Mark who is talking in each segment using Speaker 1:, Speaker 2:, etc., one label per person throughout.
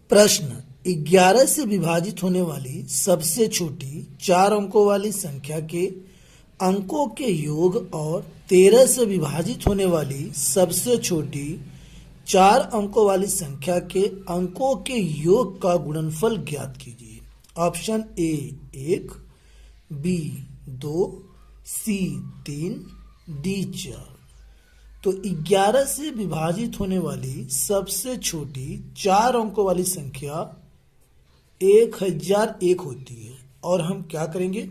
Speaker 1: प्रश्न 11 से विभाजित होने वाली सबसे छोटी 4 अंकों वाली संख्या के अंकों के योग और 13 से विभाजित होने वाली सबसे छोटी 4 अंकों वाली संख्या के अंकों के योग का गुणनफल ज्ञात कीजिए। Option A 1, B 2, C 3, D 4। तो 11 से विभाजित होने वाली सबसे छोटी 4 अंकों वाली संख्या 1001 होती है और हम क्या करेंगे,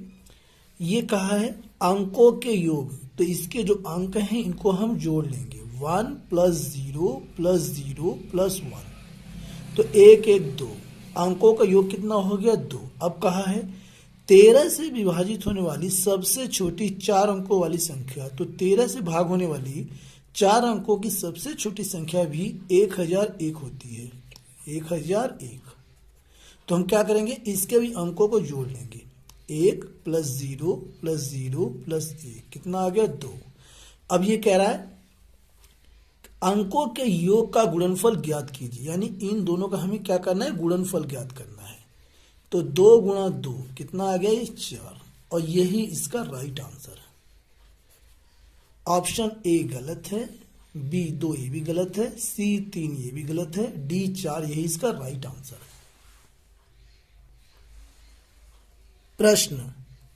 Speaker 1: ये कहा है अंकों के योग, तो इसके जो अंक हैं इनको हम जोड़ लेंगे 1 + 0 + 0 + 1, तो 1 1 2, अंकों का योग कितना हो गया 2। अब कहा है 13 से विभाजित होने वाली सबसे छोटी 4 अंकों वाली संख्या, तो 13 से भाग होने वाली 4 अंकों की सबसे छोटी संख्या भी 1001 होती है, 1001। तो हम क्या करेंगे, इसके भी अंकों को जोड़ लेंगे 1 + 0 + 0 + 1, कितना आ गया 2। अब ये कह रहा है अंकों के योग का गुणनफल ज्ञात कीजिए, यानी इन दोनों का हमें क्या करना है, गुणनफल ज्ञात करना है। तो 2 × 2 कितना आ गया, ये 4, और यही इसका राइट आंसर है। ऑप्शन ए गलत है, बी 2 ये भी गलत है, सी 3 ये भी गलत है, डी 4 यही इसका राइट आंसर है। प्रश्न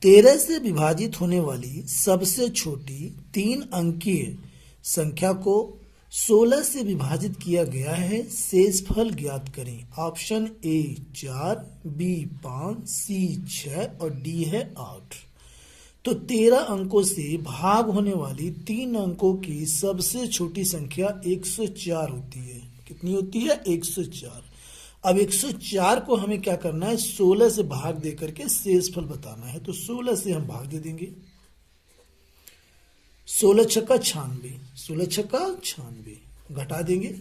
Speaker 1: 13 से विभाजित होने वाली सबसे छोटी 3 अंकीय संख्या को 16 से विभाजित किया गया है, शेषफल ज्ञात करें। ऑप्शन ए 4, बी 5, सी 6 और डी है 8। तो 13 अंकों से भाग होने वाली 3 अंकों की सबसे छोटी संख्या 104 होती है। कितनी होती है, 104। अब 104 को हमें क्या करना है, 16 से भाग दे करके शेषफल बताना है, तो 16 से हम भाग दे देंगे। 16 छक्का 96, 16 छक्का 96 घटा देंगे,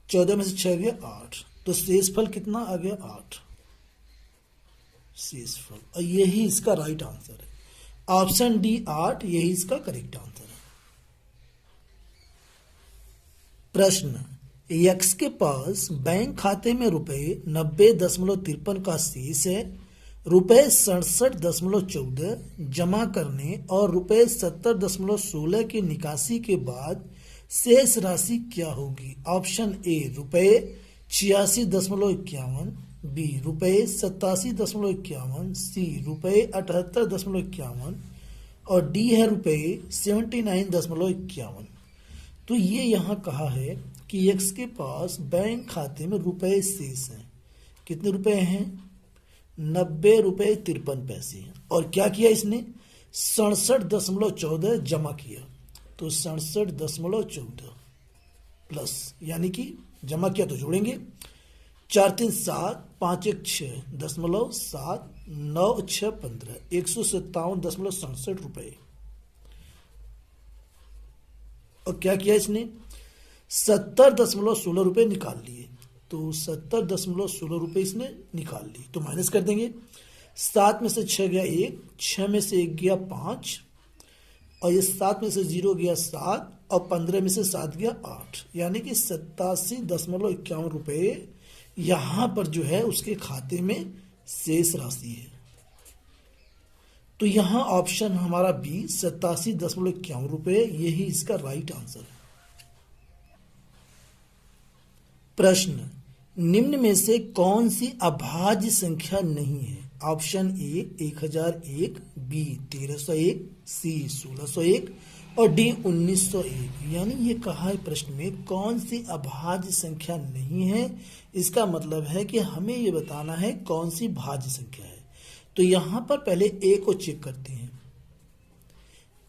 Speaker 1: 14 में से 6 गया 8, तो शेषफल कितना आ गया 8 शेषफल, और यही इसका राइट आंसर है। ऑप्शन डी 8 यही इसका करेक्ट आंसर है। प्रश्न यक्स के पास बैंक खाते में ₹90.53 का शेष है, ₹67.14 जमा करने और ₹70.16 की निकासी के बाद शेष राशि क्या होगी। ऑप्शन ए ₹86.51, बी ₹87.51, सी ₹78.51 और डी है ₹79.51। तो ये यहाँ कहा है कि एक्स के पास बैंक खाते में रुपए शेष हैं। कितने रुपए हैं, ₹90.53। और क्या किया इसने, 67.14 जमा किया, तो 67.14 प्लस, यानी कि जमा किया तो जोड़ेंगे 4 3 7 5 1 6 .7 9 6 15 157.67 रुपए। और क्या किया इसने, 70.16 रुपए निकाल लिए, तो 70.16 रुपए इसने निकाल ली, तो माइनस कर देंगे। 7 में से 6 गया 1, 6 में से 1 गया 5, और ये 7 में से 0 गया 7, और 15 में से 7 गया 8, यानी कि 87.51 रुपए यहाँ पर जो है उसके खाते में शेष राशि है। तो यहाँ ऑप्शन हमारा बी 87.51 रुपए यही इसका राइट आंसर है। प्रश्न निम्न में से कौन सी अभाज्य संख्या नहीं है। ऑप्शन ए 1001, बी 1301, सी 1601 और डी 1901। यानी ये कहा है प्रश्न में कौन सी अभाज्य संख्या नहीं है, इसका मतलब है कि हमें ये बताना है कौन सी भाज्य संख्या है। तो यहाँ पर पहले ए को चेक करते हैं।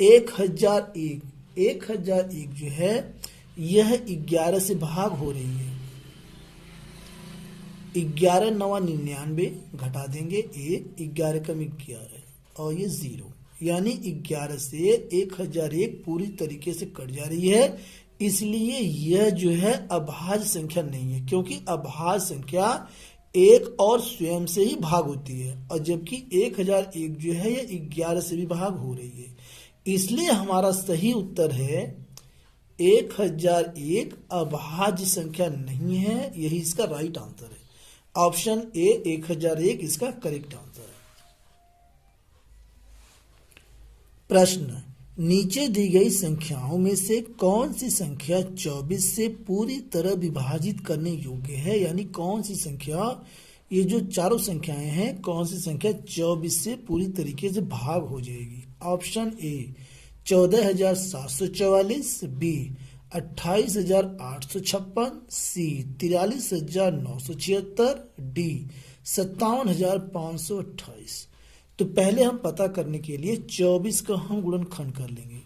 Speaker 1: 1001 जो है यह 11 से भाग हो रही है, 11 9 99 घटा देंगे 1, 11 कम 11 और ये 0, यानी 11 से 1001 पूरी तरीके से कट जा रही है, इसलिए यह जो है अभाज्य संख्या नहीं है, क्योंकि अभाज्य संख्या एक और स्वयं से ही भाग होती है, और जबकि 1001 जो है ये 11 से भी भाग हो रही है, इसलिए हमारा सही उत्तर है 1001 अभाज्य संख्या नहीं है, यही इसका राइट आंसर है। ऑप्शन ए 1001 इसका करेक्ट आंसर है। प्रश्न, नीचे दी गई संख्याओं में से कौन सी संख्या 24 से पूरी तरह विभाजित करने योग्य है, यानी कौन सी संख्या, ये जो चारों संख्याएं हैं, कौन सी संख्या 24 से पूरी तरीके से भाग हो जाएगी। Option A 14,744, B 28,856, C 43,976, D 57,528। तो पहले हम पता करने के लिए 24 का हम गुणनखंड कर लेंगे।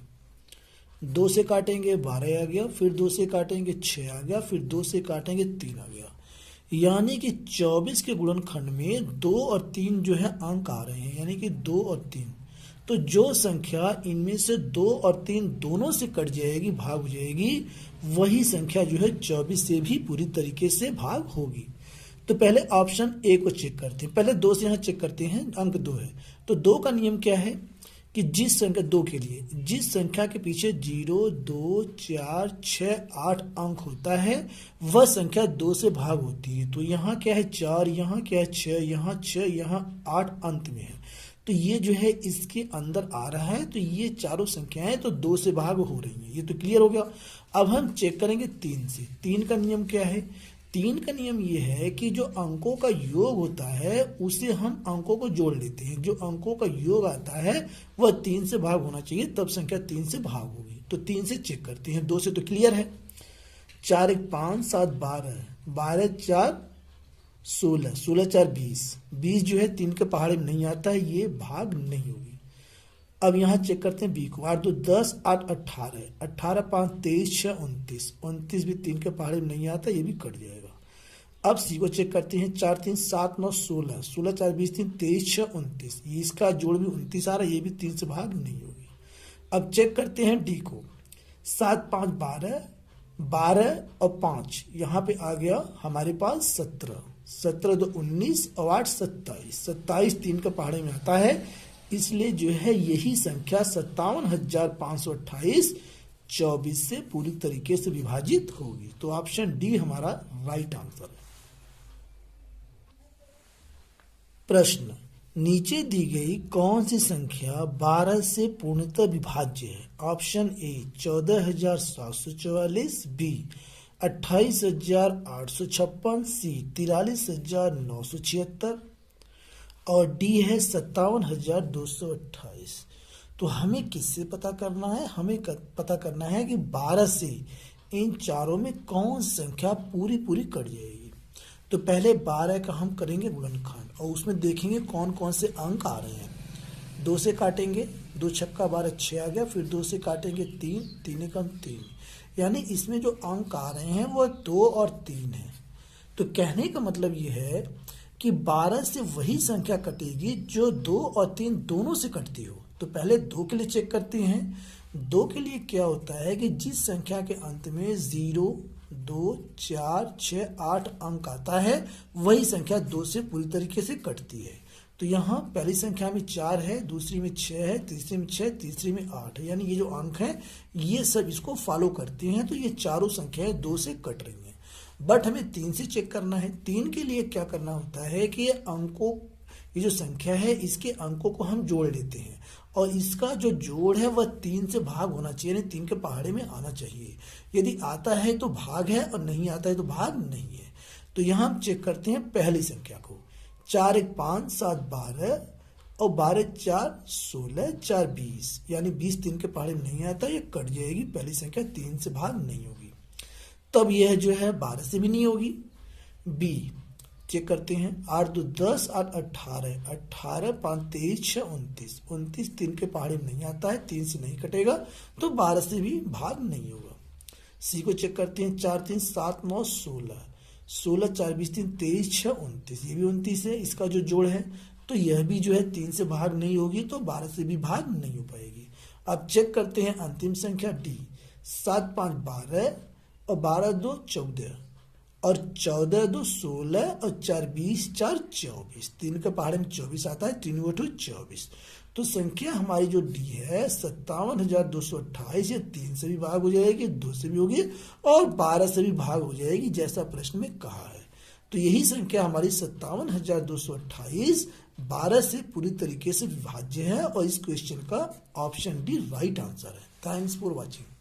Speaker 1: 2 से काटेंगे 12 आ गया, फिर 2 से काटेंगे 6 आ गया, फिर 2 से काटेंगे 3 आ गया, यानी कि 24 के गुणनखंड में 2 और 3 जो है अंक आ रहे हैं, यानी कि 2 और 3। तो जो संख्या इनमें से 2 और 3 दोनों से कट जाएगी, भाग हो जाएगी, वही संख्या जो है 24 से भी पूरी तरीके से भाग होगी। तो पहले ऑप्शन ए को चेक करते हैं। पहले 2 से यहाँ चेक करते हैं, अंक 2 है। तो 2 का नियम क्या है कि जिस संख्या 2 के लिए जिस संख्या के पीछे 0, 2, 4, 6, 8 अंक होता है, वह संख्या 2 से भाग होती है। तो यहाँ क्या है 4, यहाँ क्या है 6, यहाँ 6, यहाँ 8 अंत में है। तो ये जो है इसके अंदर आ रहा है, तो ये चारों संख्याएं तो 2 से भाग हो रही हैं। ये तो क्लियर हो गया। अब हम चेक करेंगे 3 से। 3 का नियम क्या है? 3 का नियम ये है कि जो अंकों का योग होता है उसे हम अंकों को जोड़ लेते हैं। जो अंकों का योग आता है वह 3 से भाग होना चाहिए, तब संख्या 3 से भाग होगी। तो 3 से चेक करते हैं। 2 से तो क्लियर है। 4 1 5 7 12, 12 4 16, 16 4 20, 20 जो है 3 के पहाड़े में नहीं आता है, ये भाग नहीं होगी। अब यहाँ चेक करते हैं बी को। 8 2 10, 8 18, 18 5 23 6 29, 29 भी 3 के पहाड़े में नहीं आता, ये भी कट जाएगा। अब सी को चेक करते हैं। 4 3 7 9 16, 16 4 20 3 23 6 29, ये इसका जोड़ भी 29 आ रहा है, ये भी 3 से भाग नहीं होगी। अब चेक करते हैं डी को। 7 5 12, 12 और 5 यहाँ पे आ गया हमारे पास 17, 17 2 19 और 8 27, 27 3 के पहाड़े में आता है, इसलिए जो है यही संख्या 57,528 24 से पूरी तरीके से विभाजित होगी। तो ऑप्शन डी हमारा राइट आंसर है। प्रश्न, नीचे दी गई कौन सी संख्या 12 से पूर्णतः विभाज्य है? ऑप्शन ए 14,744, बी 28,856, सी 43,976 और डी है 57,228। तो हमें किससे पता करना है? हमें पता करना है कि 12 से इन चारों में कौन सी संख्या पूरी पूरी कट जाएगी। तो पहले 12 का हम करेंगे गुणनखंड और उसमें देखेंगे कौन कौन से अंक आ रहे हैं। 2 से काटेंगे, 2 छक्का 12 6 आ गया, फिर 2 से काटेंगे 3, 3 एकम 3, यानी इसमें जो अंक आ रहे हैं वो 2 और 3 है। तो कहने का मतलब ये है कि 12 से वही संख्या कटेगी जो 2 और 3 दोनों से कटती हो। तो पहले 2 के लिए चेक करते हैं। 2 के लिए क्या होता है कि जिस संख्या के अंत में 0, 2, 4, 6, 8 अंक आता है, वही संख्या 2 से पूरी तरीके से कटती है। तो यहाँ पहली संख्या में 4 है, दूसरी में 6 है, तीसरी में 6, तीसरी में 8 है, यानी ये जो अंक हैं ये सब इसको फॉलो करती हैं। तो ये चारों संख्याएं 2 से कट रही हैं। बट हमें 3 से चेक करना है। 3 के लिए क्या करना होता है कि ये जो संख्या है इसके अंकों को हम जोड़ लेते हैं और इसका जो जोड़ है वह 3 से भाग होना चाहिए, यानी 3 के पहाड़े में आना चाहिए। यदि आता है तो भाग है और नहीं आता है तो भाग नहीं है। तो यहाँ हम चेक करते हैं पहली संख्या को। 4 1 5 7 12 और 12 4 16 4 20, यानी 20 3 के पहाड़े में नहीं आता, ये कट जाएगी। पहली संख्या 3 से भाग नहीं होगी। तब यह जो है 12 से भी नहीं होगी। बी चेक करते हैं। 8 2 10, 8 18, 18 5 23 6 29, 29 3 के पहाड़े में नहीं आता है, 3 से नहीं कटेगा, तो 12 से भी भाग नहीं होगा। सी को चेक करते हैं। 4 3 7 9 16, 16 4 20 3 23 6 29, ये भी 29 है, इसका जो जोड़ है, तो यह भी जो है 3 से भाग नहीं होगी, तो 12 से भी भाग नहीं हो पाएगी। अब चेक करते हैं अंतिम संख्या डी। 7 5 12 और 12 2 14 और 14 2 16 और 4 20 4 24, 3 के पहाड़े में 24 आता है, 3 2 24। तो संख्या हमारी जो डी है 57,228, ये 3 से भी भाग हो जाएगी, 2 से भी होगी और 12 से भी भाग हो जाएगी, जैसा प्रश्न में कहा है। तो यही संख्या हमारी 57,228 12 से पूरी तरीके से विभाज्य है और इस क्वेश्चन का ऑप्शन डी राइट आंसर है। Thanks for watching.